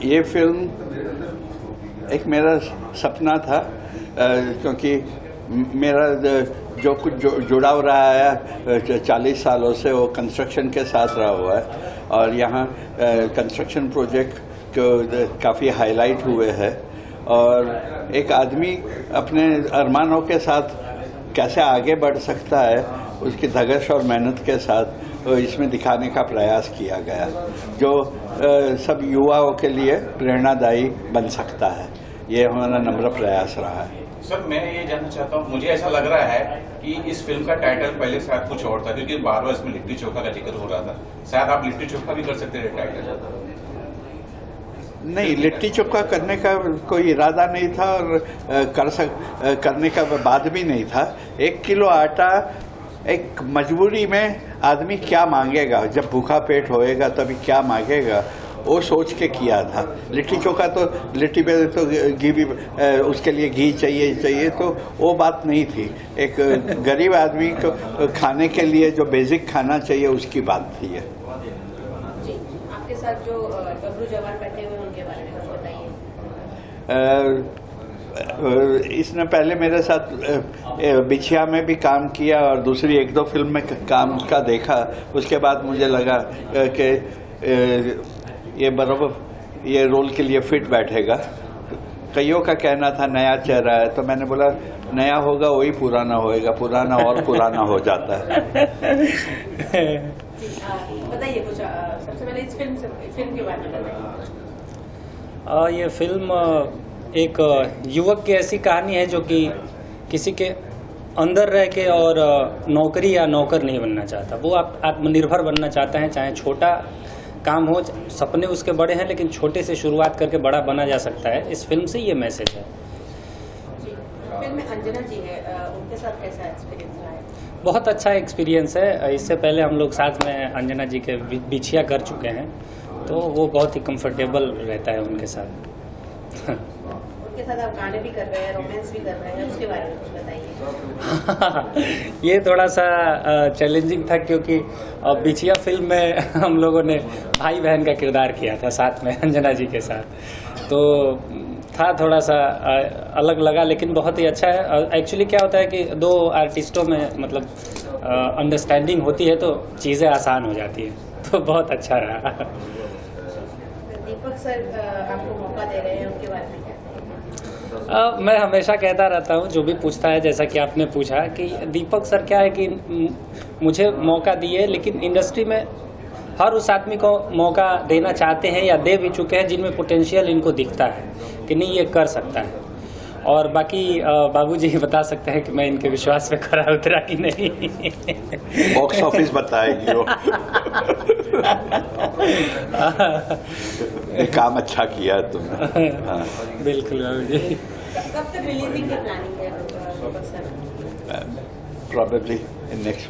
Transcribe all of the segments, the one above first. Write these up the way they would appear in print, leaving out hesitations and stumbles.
ये फिल्म एक मेरा सपना था, क्योंकि मेरा जो कुछ जुड़ाव रहा है 40 सालों से वो कंस्ट्रक्शन के साथ रहा हुआ है, और यहाँ कंस्ट्रक्शन प्रोजेक्ट काफ़ी हाईलाइट हुए हैं, और एक आदमी अपने अरमानों के साथ कैसे आगे बढ़ सकता है उसकी धगश और मेहनत के साथ इसमें दिखाने का प्रयास किया गया, जो सब युवाओं के लिए प्रेरणादायी बन सकता है। ये हमारा नम्र प्रयास रहा है। सर, मैं ये जानना चाहता हूँ, मुझे ऐसा लग रहा है कि इस फिल्म का टाइटल पहले शायद कुछ और था, क्योंकि बार बार इसमें लिट्टी चोखा का जिक्र हो रहा था। शायद आप लिट्टी चोखा भी कर सकते थे टाइटल। नहीं, लिट्टी चोखा करने का कोई इरादा नहीं था, और करने का बाद भी नहीं था। 1 किलो आटा एक मजबूरी में आदमी क्या मांगेगा, जब भूखा पेट होएगा तभी क्या मांगेगा, वो सोच के किया था। लिट्टी चोखा तो लिट्टी पे तो घी भी, उसके लिए घी चाहिए, तो वो बात नहीं थी। एक गरीब आदमी को खाने के लिए जो बेसिक खाना चाहिए उसकी बात थी ये। जी, आपके साथ जो डब्लू जवान बैठे हुए उनके बारे में कुछ बताइए। इसने पहले मेरे साथ बिछिया में भी काम किया और दूसरी 1-2 फिल्म में काम का देखा। उसके बाद मुझे लगा कि ये बराबर ये रोल के लिए फिट बैठेगा। कईयों का कहना था नया चेहरा है, तो मैंने बोला नया होगा वही पुराना होएगा, पुराना और पुराना हो जाता है। बताइए कुछ, सबसे पहले इस फिल्म के बारे में बताइए। ये फिल्म एक युवक की ऐसी कहानी है जो कि किसी के अंदर रह के और नौकरी या नौकर नहीं बनना चाहता। वो आत्मनिर्भर बनना चाहता है, चाहे छोटा काम हो। सपने उसके बड़े हैं, लेकिन छोटे से शुरुआत करके बड़ा बना जा सकता है। इस फिल्म से ये मैसेज है। फिल्म में अंजना जी है, उनके साथ कैसा एक्सपीरियंस रहा है? बहुत अच्छा एक्सपीरियंस है। इससे पहले हम लोग साथ में अंजना जी के बिछिया कर चुके हैं, तो वो बहुत ही कंफर्टेबल रहता है उनके साथ। उनके साथ आप गाने भी कर रहे हैं, रोमांस भी कर रहे हैं, उसके बारे में कुछ बताइए। ये थोड़ा सा चैलेंजिंग था, क्योंकि बिछिया फिल्म में हम लोगों ने भाई बहन का किरदार किया था साथ में अंजना जी के साथ, तो था थोड़ा सा अलग लगा, लेकिन बहुत ही अच्छा है। एक्चुअली क्या होता है कि 2 आर्टिस्टों में मतलब अंडरस्टैंडिंग होती है तो चीज़ें आसान हो जाती है, तो बहुत अच्छा रहा। दीपक सर आपको मौका दे रहे हैं, उनके बारे में क्या? मैं हमेशा कहता रहता हूँ, जो भी पूछता है, जैसा कि आपने पूछा कि दीपक सर क्या है कि मुझे मौका दिए, लेकिन इंडस्ट्री में हर उस आदमी को मौका देना चाहते हैं या दे भी चुके हैं जिनमें पोटेंशियल इनको दिखता है कि नहीं ये कर सकता है। और बाकी बाबूजी बता सकते हैं कि मैं इनके विश्वास पे खरा उतरा कि नहीं। बॉक्स ऑफिस बताएगी वो। काम अच्छा किया तुमने। हाँ। बिल्कुल बाबूजी। कब तक रिलीजिंग की प्लानिंग है Deepak sir? Probably in next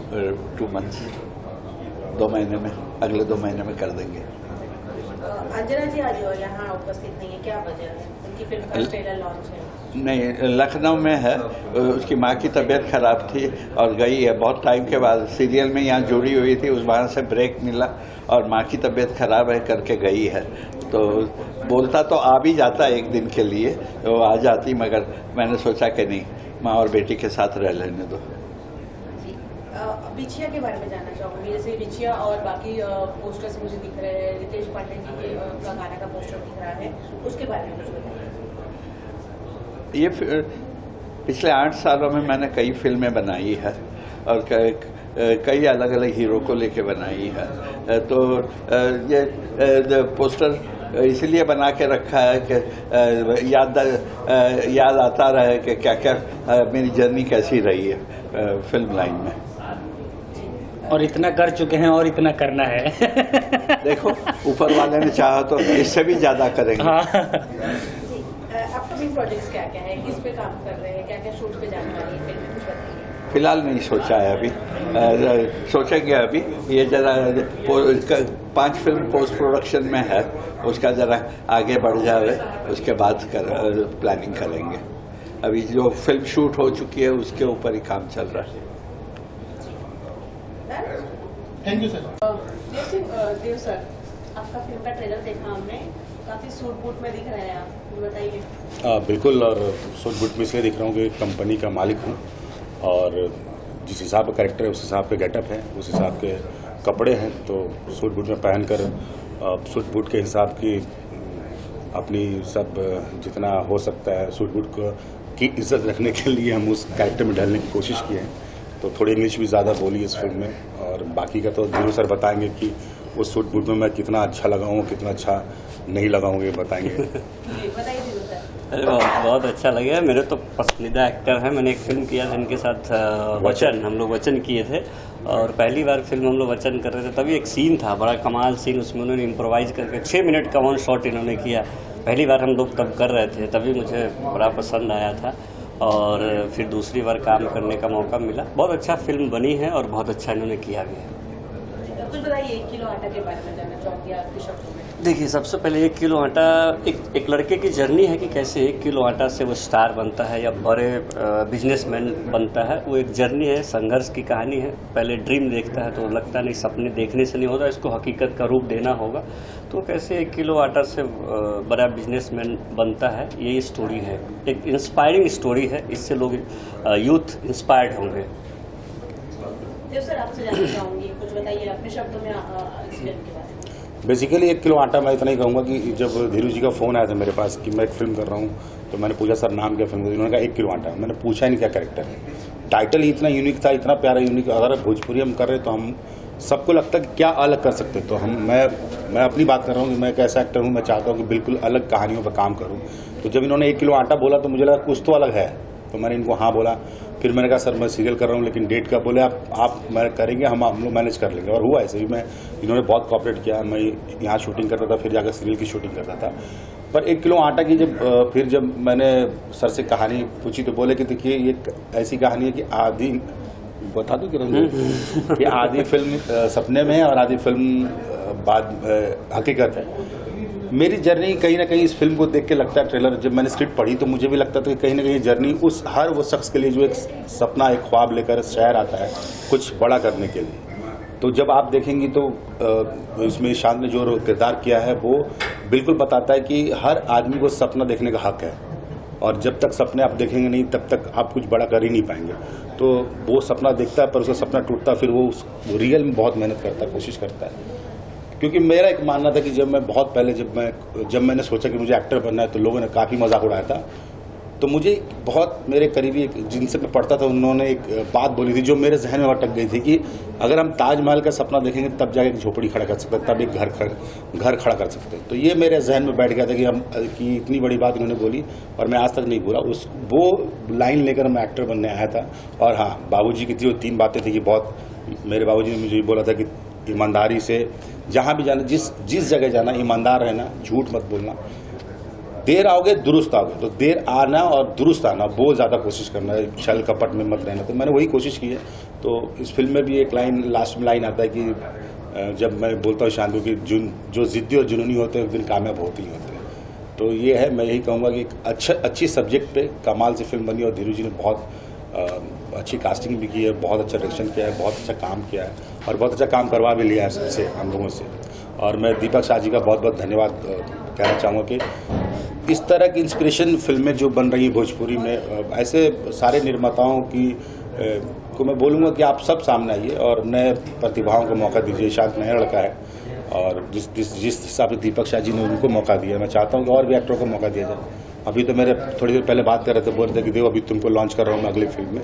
2 months, 2 महीने में, अगले 2 महीने में कर देंगे। अंजना जी आज यहाँ उपस्थित नहीं है, क्या वजह है? उनकी फिल्म का ट्रेलर लॉन्च है। नहीं, लखनऊ में है। उसकी माँ की तबीयत खराब थी और गई है बहुत टाइम के बाद। सीरियल में यहाँ जुड़ी हुई थी, उस वहाँ से ब्रेक मिला और माँ की तबीयत खराब है करके गई है। तो बोलता तो आ भी जाता 1 दिन के लिए, वो आ जाती, मगर मैंने सोचा कि नहीं, माँ और बेटी के साथ रह लेने दो। बिछिया के बारे में जानना चाहूँगी। जैसे बिछिया और बाकी पोस्टर्स मुझे दिख रहे हैं, रितेश पांडे जी के का गाने का पोस्टर दिख रहा है, उसके बारे में कुछ बताइए। ये पिछले 8 सालों में मैंने कई फिल्में बनाई है और कई अलग अलग हीरो को लेके बनाई है। तो ये पोस्टर इसलिए बना के रखा है कि याद आता रहे कि क्या क्या मेरी जर्नी कैसी रही है फिल्म लाइन में। और इतना कर चुके हैं और इतना करना है। देखो, ऊपर वाले ने चाहा तो इससे भी ज्यादा करेंगे। हाँ। अपकमिंग प्रोजेक्ट्स क्या क्या है, किस पे काम कर रहे हैं, क्या क्या शूट पे जाने वाली है फिल्म, कुछ बताइए। फिलहाल नहीं सोचा है अभी, सोचेंगे अभी। ये जरा 5 फिल्म पोस्ट प्रोडक्शन में है, उसका जरा आगे बढ़ जाए, उसके बाद प्लानिंग करेंगे। अभी जो फिल्म शूट हो चुकी है उसके ऊपर ही काम चल रहा है। Thank you sir. Dev sir, आपका फिल्म का ट्रेलर देखा हमने, काफी सूट बूट में दिख रहे हैं आप, ये बताइए। बिल्कुल, और सूट बूट में इसलिए दिख रहा हूँ कि कंपनी का मालिक हूँ और जिस हिसाब का कैरेक्टर है उस हिसाब के गेटअप है, उस हिसाब के कपड़े हैं, तो सूट बूट में पहनकर सूट बूट के हिसाब की अपनी सब जितना हो सकता है सूट बूट की इज्जत रखने के लिए हम उस कैरेक्टर में ढलने की कोशिश की है। तो थोड़ी इंग्लिश भी ज़्यादा बोली इस फिल्म में, और बाकी का तो धीरू सर बताएंगे कि उस सूट बूट में मैं कितना अच्छा लगा हूँ, कितना अच्छा नहीं लगा हूँ, ये बताएंगे। बताइए धीरू सर। अरे बहुत अच्छा लगा। मेरे तो पसंदीदा एक्टर है। मैंने एक फिल्म किया था इनके साथ वचन, हम लोग वचन किए थे और पहली बार फिल्म हम लोग वचन कर रहे थे, तभी एक सीन था, बड़ा कमाल सीन, उसमें उन्होंने इम्प्रोवाइज़ करके 6 मिनट का 1 शॉट इन्होंने किया। पहली बार हम लोग तब कर रहे थे, तभी मुझे बड़ा पसंद आया था और फिर दूसरी बार काम करने का मौका मिला। बहुत अच्छा फिल्म बनी है और बहुत अच्छा इन्होंने किया भी है। कुछ बताइए 1 किलो आटा के बारे में जानना चाहूँगी आपके शब्दों में। देखिए, सबसे पहले 1 किलो आटा एक लड़के की जर्नी है कि कैसे 1 किलो आटा से वो स्टार बनता है या बड़े बिजनेसमैन बनता है। वो एक जर्नी है, संघर्ष की कहानी है। पहले ड्रीम देखता है तो लगता नहीं, सपने देखने से नहीं होता, इसको हकीकत का रूप देना होगा। तो कैसे 1 किलो आटा से बड़ा बिजनेसमैन बनता है, यही स्टोरी है। एक इंस्पायरिंग स्टोरी है, इससे लोग यूथ इंस्पायर्ड होंगे। देव सर, आपसे जानना चाहूँगी, कुछ बताइए अपने शब्दों में इस फिल्म के बारे में। बेसिकली 1 किलो आटा, मैं इतना ही कहूँगा कि जब धीरू जी का फ़ोन आया था मेरे पास कि मैं एक फिल्म कर रहा हूँ, तो मैंने पूछा सर नाम क्या फिल्म, उन्होंने कहा 1 किलो आटा। मैंने पूछा ही नहीं क्या कैरेक्टर है। टाइटल ही इतना यूनिक था, इतना प्यारा यूनिक। अगर भोजपुरी हम कर रहे तो हम सबको लगता है कि क्या अलग कर सकते, तो मैं अपनी बात कर रहा हूँ कि मैं एक ऐसा एक्टर हूँ, मैं चाहता हूँ कि बिल्कुल अलग कहानियों पर काम करूँ। तो जब इन्होंने 1 किलो आटा बोला तो मुझे लगा कुछ तो अलग है, तो मैंने इनको हाँ बोला। फिर मैंने कहा सर मैं सीरियल कर रहा हूँ लेकिन डेट का बोले आप मैं करेंगे, हम लोग मैनेज कर लेंगे, और हुआ ऐसे ही। इन्होंने बहुत कॉपरेट किया। मैं यहाँ शूटिंग करता था, फिर जाकर सीरियल की शूटिंग करता था। पर 1 किलो आटा की फिर जब मैंने सर से कहानी पूछी तो बोले कि देखिए ये ऐसी कहानी है कि आधी बता दूं कि आधी फिल्म सपने में है और आधी फिल्म बाद हकीकत है। मेरी जर्नी कहीं ना कहीं इस फिल्म को देख के लगता है, ट्रेलर जब मैंने स्क्रिप्ट पढ़ी तो मुझे भी लगता था कि कहीं ना कहीं जर्नी उस हर वो शख्स के लिए जो एक सपना, एक ख्वाब लेकर शहर आता है कुछ बड़ा करने के लिए। तो जब आप देखेंगी तो इसमें शांत ने जो किरदार किया है वो बिल्कुल बताता है कि हर आदमी को सपना देखने का हक है, और जब तक सपने आप देखेंगे नहीं तब तक आप कुछ बड़ा कर ही नहीं पाएंगे। तो वो सपना देखता है, पर उसका सपना टूटता, फिर वो रियल में बहुत मेहनत करता है, कोशिश करता है। क्योंकि मेरा एक मानना था कि जब मैं बहुत पहले जब मैंने सोचा कि मुझे एक्टर बनना है तो लोगों ने काफ़ी मजाक उड़ाया था। तो मुझे बहुत मेरे करीबी जिनसे मैं पढ़ता था उन्होंने एक बात बोली थी जो मेरे जहन में अटक गई थी कि अगर हम ताजमहल का सपना देखेंगे तब जाके एक झोपड़ी खड़ा कर सकते हैं, तब एक घर खड़ा कर सकते हैं। तो ये मेरे जहन में बैठ गया था कि इतनी बड़ी बात इन्होंने बोली और मैं आज तक नहीं भूला। वो लाइन लेकर मैं एक्टर बनने आया था। और हाँ, बाबूजी की थी वो 3 बातें थी कि बहुत मेरे बाबूजी ने मुझे बोला था कि ईमानदारी से जहाँ भी जाना, जिस जगह जाना ईमानदार रहना, झूठ मत बोलना, देर आओगे दुरुस्त आओगे। तो देर आना और दुरुस्त आना, बहुत ज़्यादा कोशिश करना, छल कपट में मत रहना। तो मैंने वही कोशिश की है। तो इस फिल्म में भी एक लाइन, लास्ट में लाइन आता है कि जब मैं बोलता हूँ शांति की जो ज़िद्दी और जुनूनी होते हैं उस दिन कामयाब होते ही होते हैं। तो ये है, मैं यही कहूँगा कि एक अच्छी सब्जेक्ट पे कमाल से फिल्म बनी और धीरू जी ने बहुत अच्छी कास्टिंग भी की है, बहुत अच्छा डायरेक्शन किया है, बहुत अच्छा काम किया है और बहुत अच्छा काम करवा भी लिया है सबसे, हम लोगों से। और मैं दीपक शाह जी का बहुत बहुत धन्यवाद कहना चाहूँगा कि इस तरह की इंस्पिरेशन फिल्में जो बन रही हैं भोजपुरी में, ऐसे सारे निर्माताओं को मैं बोलूँगा कि आप सब सामने आइए और नए प्रतिभाओं को मौका दीजिए। शायद नया लड़का है और जिस हिसाब से दीपक शाह जी ने उनको मौका दिया, मैं चाहता हूँ कि और भी एक्टरों को मौका दिया जाए। अभी तो मेरे थोड़ी देर पहले बात कर रहे थे, बोल रहे थे कि देखो अभी तुमको लॉन्च कर रहा हूँ मैं अगली फिल्म में।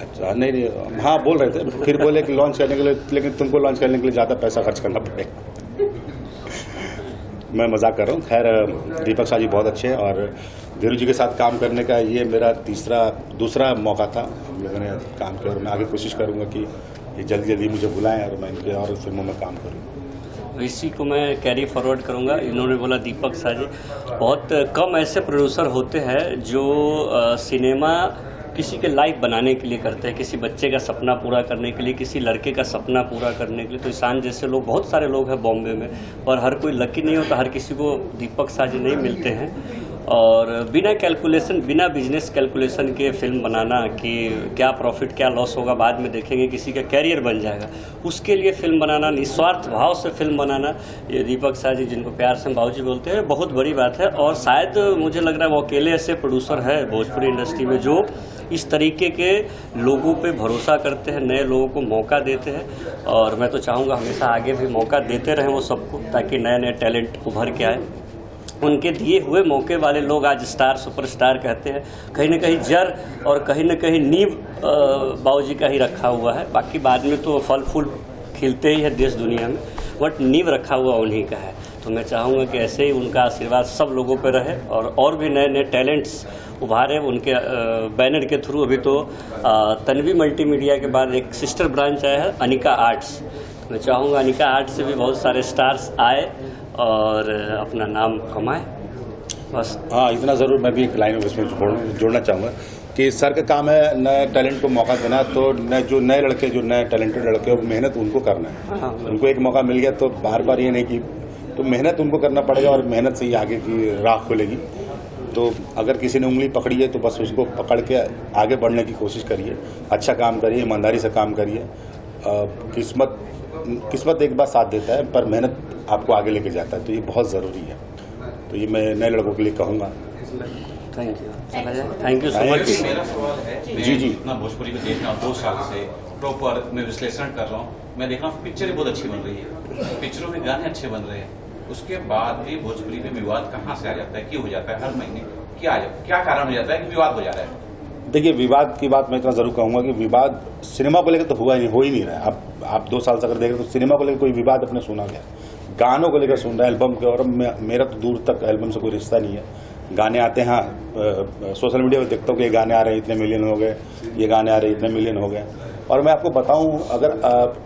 अच्छा, नहीं, हाँ बोल रहे थे, फिर बोले कि लॉन्च करने के लिए, लेकिन तुमको लॉन्च करने के लिए ज़्यादा पैसा खर्च करना पड़ेगा। मैं मजाक कर रहा हूँ। खैर, दीपक शाह जी बहुत अच्छे हैं और धीरू जी के साथ काम करने का ये मेरा दूसरा मौका था। हम लोगों ने काम किया और मैं आगे कोशिश करूँगा कि ये जल्दी मुझे बुलाएं और मैं इनके और फिल्मों में काम करूँ। इसी को मैं कैरी फॉरवर्ड करूंगा। इन्होंने बोला दीपक शाह जी, बहुत कम ऐसे प्रोड्यूसर होते हैं जो सिनेमा किसी के लाइफ बनाने के लिए करते हैं, किसी बच्चे का सपना पूरा करने के लिए, किसी लड़के का सपना पूरा करने के लिए। तो ईशान जैसे लोग, बहुत सारे लोग हैं बॉम्बे में, पर हर कोई लकी नहीं होता, हर किसी को दीपक शाह जी नहीं मिलते हैं। और बिना कैलकुलेशन, बिना बिजनेस कैलकुलेशन के फिल्म बनाना कि क्या प्रॉफिट क्या लॉस होगा बाद में देखेंगे, किसी का कैरियर बन जाएगा, उसके लिए फिल्म बनाना, निस्वार्थ भाव से फिल्म बनाना, ये दीपक शाह जी जिनको प्यार से हम बाबूजी बोलते हैं, बहुत बड़ी बात है। और शायद मुझे लग रहा है वो अकेले ऐसे प्रोड्यूसर है भोजपुरी इंडस्ट्री में जो इस तरीके के लोगों पे भरोसा करते हैं, नए लोगों को मौका देते हैं। और मैं तो चाहूँगा हमेशा आगे भी मौका देते रहें वो सबको, ताकि नए नए टैलेंट उभर के आए। उनके दिए हुए मौके वाले लोग आज स्टार, सुपरस्टार कहते हैं, कहीं ना कहीं जड़ और कहीं ना कहीं नींव बाबूजी का ही रखा हुआ है। बाकी बाद में तो फल फूल खिलते ही है देश दुनिया में, बट नींव रखा हुआ उन्हीं का है। तो मैं चाहूँगा कि ऐसे ही उनका आशीर्वाद सब लोगों पर रहे और भी नए नए टैलेंट्स उभारे उनके बैनर के थ्रू। अभी तो तन्वी मल्टीमीडिया के बाद एक सिस्टर ब्रांच आया है अनिका आर्ट्स। मैं चाहूँगा अनिका आर्ट्स से भी बहुत सारे स्टार्स आए और अपना नाम कमाए। बस हाँ, इतना ज़रूर मैं भी एक लाइन इसमें जोड़ना चाहूँगा कि सर का काम है नए टैलेंट को मौका देना। तो जो नए लड़के, जो नए टैलेंटेड लड़के, वो मेहनत उनको करना है। हाँ, उनको एक मौका मिल गया तो बार बार ये नहीं कि, तो मेहनत उनको करना पड़ेगा और मेहनत से ही आगे की राह खुलेगी। तो अगर किसी ने उंगली पकड़ी है तो बस उसको पकड़ के आगे बढ़ने की कोशिश करिए, अच्छा काम करिए, ईमानदारी से काम करिए। किस्मत एक बार साथ देता है पर मेहनत आपको आगे लेके जाता है, तो ये बहुत ज़रूरी है। तो ये मैं नए लड़कों के लिए कहूँगा। थैंक यू, चला जाए। Thank you so much. मेरा सवाल है, जी जी, इतना भोजपुरी को देख रहा हूँ 2 साल से, प्रॉपर मैं विश्लेषण कर रहा हूँ, मैं देख रहा हूँ पिक्चरें बहुत अच्छी बन रही है, पिक्चरों में गाने अच्छे बन रहे हैं, उसके बाद भी भोजपुरी में विवाद कहाँ से आ जाता है, क्यों हो जाता है? हर महीने क्या कारण हो जाता है कि विवाद हो जा रहा है? देखिए, विवाद की बात मैं इतना जरूर कहूंगा कि विवाद सिनेमा को लेकर तो हो ही नहीं रहा है। आप 2 साल से अगर देख रहे तो सिनेमा को लेकर कोई विवाद अपने सुना गया, गानों को लेकर सुन रहे हैं, एल्बम के। और मेरा तो दूर तक एल्बम से कोई रिश्ता नहीं है। गाने आते हैं, हाँ, सोशल मीडिया पर देखता हूँ कि ये गाने आ रहे हैं इतने मिलियन हो गए, ये गाने आ रहे हैं इतने मिलियन हो गए। और मैं आपको बताऊं, अगर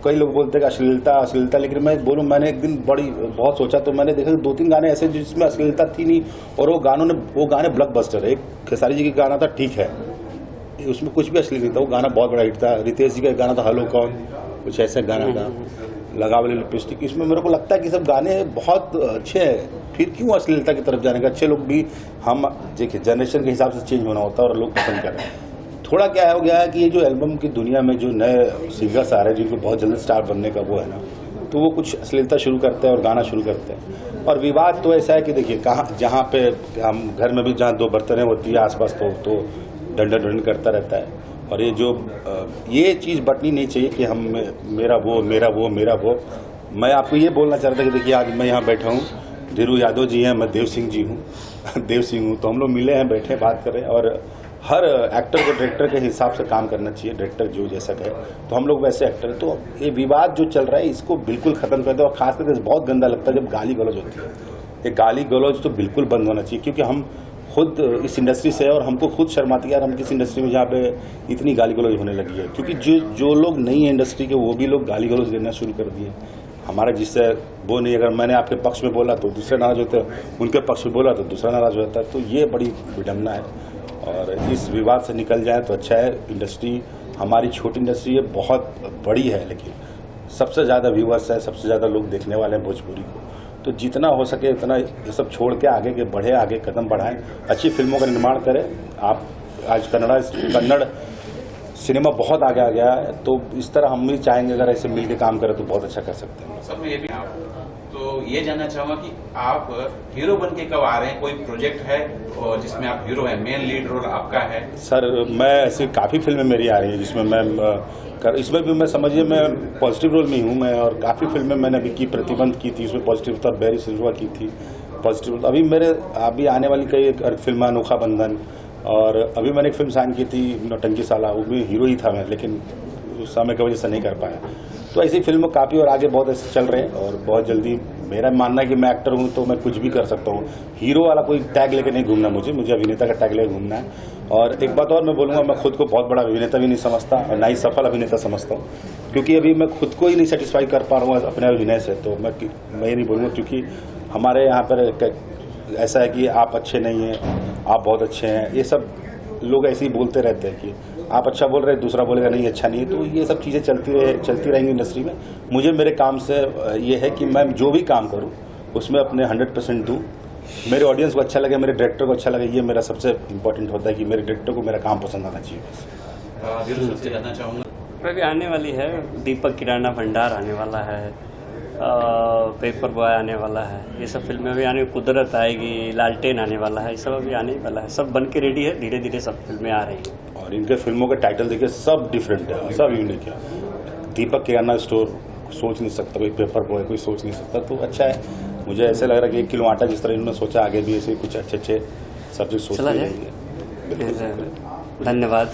कई लोग बोलते हैं कि अश्लीलता, लेकिन मैं बोलूं, मैंने एक दिन बहुत सोचा तो मैंने देखा कि 2-3 गाने ऐसे जिसमें अश्लीलता थी नहीं, और वो गाने ब्लॉकबस्टर है। एक खेसारी जी का गाना था ठीक है, उसमें कुछ भी अश्लील नहीं था, वो गाना बहुत बड़ा हिट था। रितेश जी का गाना था हेलो कौन, कुछ ऐसा गाना था, लगा वाली लिपस्टिक। इसमें मेरे को लगता है कि सब गाने बहुत अच्छे हैं, फिर क्यों अश्लीलता की तरफ जाने का? अच्छे लोग भी, हम देखिए जनरेशन के हिसाब से चेंज होना होता है और लोग पसंद कर रहे हैं। थोड़ा क्या हो गया है कि ये जो एल्बम की दुनिया में जो नए सिंगर्स आ रहे हैं जिनको बहुत जल्दी स्टार बनने का वो है ना, तो वो कुछ अश्लीलता शुरू करते हैं और गाना शुरू करते हैं। और विवाद तो ऐसा है कि देखिए, जहाँ पे हम घर में भी जहाँ 2 बर्तनें होती है आसपास तो डंडन करता रहता है। और ये चीज़ बटनी नहीं चाहिए कि हम मेरा वो। मैं आपको ये बोलना चाह रहा था कि देखिए, आज मैं यहाँ बैठा हूँ, धीरू यादव जी हैं, मैं देव सिंह हूँ, तो हम लोग मिले हैं, बैठे बात करें। और हर एक्टर को डायरेक्टर के हिसाब से काम करना चाहिए, डायरेक्टर जो जैसा कहे, तो हम लोग वैसे एक्टर हैं। तो ये विवाद जो चल रहा है इसको बिल्कुल ख़त्म कर दो। और खास करके बहुत गंदा लगता है जब गाली गलौज होती है। ये गाली गलौज तो बिल्कुल बंद होना चाहिए, क्योंकि हम खुद इस इंडस्ट्री से है और हमको खुद शर्माती है यार, हम किस इंडस्ट्री में जहाँ पे इतनी गाली गलौज होने लगी है। क्योंकि जो लोग नहीं है इंडस्ट्री के, वो भी लोग गाली गलौज देना शुरू कर दिए। हमारा जिससे वो नहीं, अगर मैंने आपके पक्ष में बोला तो दूसरे नाराज होते हैं, उनके पक्ष में बोला तो दूसरा नाराज होता है। तो ये बड़ी विडम्बना है और इस विवाद से निकल जाए तो अच्छा है। इंडस्ट्री हमारी छोटी इंडस्ट्री है, बहुत बड़ी है, लेकिन सबसे ज़्यादा व्यूअर्स है, सबसे ज़्यादा लोग देखने वाले हैं भोजपुरी को। तो जितना हो सके उतना ये सब छोड़ के आगे कदम बढ़ाएं, अच्छी फिल्मों का निर्माण करें। आप आज कन्नड़ सिनेमा बहुत आगे आ गया है, तो इस तरह हम भी चाहेंगे अगर ऐसे मिल के काम करें तो बहुत अच्छा कर सकते हैं। सर मैं ये भी तो ये जानना चाहूँगा कि आप हीरो बन के कब आ रहे हैं? कोई प्रोजेक्ट है और जिसमें आप हीरो हैं, मेन लीड रोल आपका है? सर मैं ऐसी काफ़ी फिल्में मेरी आ रही हैं जिसमें इसमें भी मैं समझिए मैं पॉजिटिव रोल में हूँ मैं। और काफ़ी फिल्में मैंने अभी की, प्रतिबंध की थी, उसमें पॉजिटिव था, बैरी सिल्वा की थी पॉजिटिव। अभी आने वाली कई फिल्म अनोखा बंधन, और अभी मैंने एक फिल्म साइन की थी नौटंकी साला, उसमें हीरो ही था मैं, लेकिन उस समय की वजह से नहीं कर पाया। तो ऐसी फिल्म काफ़ी और आगे बहुत ऐसे चल रहे हैं और बहुत जल्दी मेरा मानना है कि मैं एक्टर हूँ तो मैं कुछ भी कर सकता हूँ। हीरो वाला कोई टैग लेके नहीं घूमना मुझे अभिनेता का टैग लेके घूमना है। और एक बात और मैं बोलूँगा, मैं खुद को बहुत बड़ा अभिनेता भी नहीं समझता और ना ही सफल अभिनेता समझता हूँ, क्योंकि अभी मैं खुद को ही नहीं सेटिस्फाई कर पा रहा हूँ अपने अभिनय से। तो मैं ये नहीं बोलूँगा, क्योंकि हमारे यहाँ पर ऐसा है कि आप अच्छे नहीं हैं, आप बहुत अच्छे हैं, ये सब लोग ऐसे ही बोलते रहते हैं कि आप अच्छा बोल रहे हैं, दूसरा बोलेगा नहीं अच्छा नहीं है। तो ये सब चीज़ें चलती रहेंगी इंडस्ट्री में। मुझे मेरे काम से ये है कि मैं जो भी काम करूं उसमें अपने 100% दूं मेरे ऑडियंस को अच्छा लगे, मेरे डायरेक्टर को अच्छा लगे, ये मेरा सबसे इम्पोर्टेंट होता है कि मेरे डायरेक्टर को मेरा काम पसंद आना चाहिए। धीरू सर से जानना चाहूँगा, अभी आने वाली है, दीपक किराना भंडार आने वाला है, पेपर बॉय आने वाला है, ये सब फिल्में अभी आने, कुदरत आएगी, लालटेन आने वाला है, ये सब अभी आने वाला है, सब बन के रेडी है, धीरे धीरे सब फिल्में आ रही हैं। और इनके फिल्मों के टाइटल देखिए, सब डिफरेंट है, सब यूनिक है। दीपक किराना स्टोर सोच नहीं सकता, कोई पेपर बॉय कोई सोच नहीं सकता, तो अच्छा है। मुझे ऐसे लग रहा है कि 1 किलो आटा जिस तरह इन्होंने सोचा, आगे भी ऐसे कुछ अच्छे सब्जेक्ट सोच चला रही जाए। है। धन्यवाद।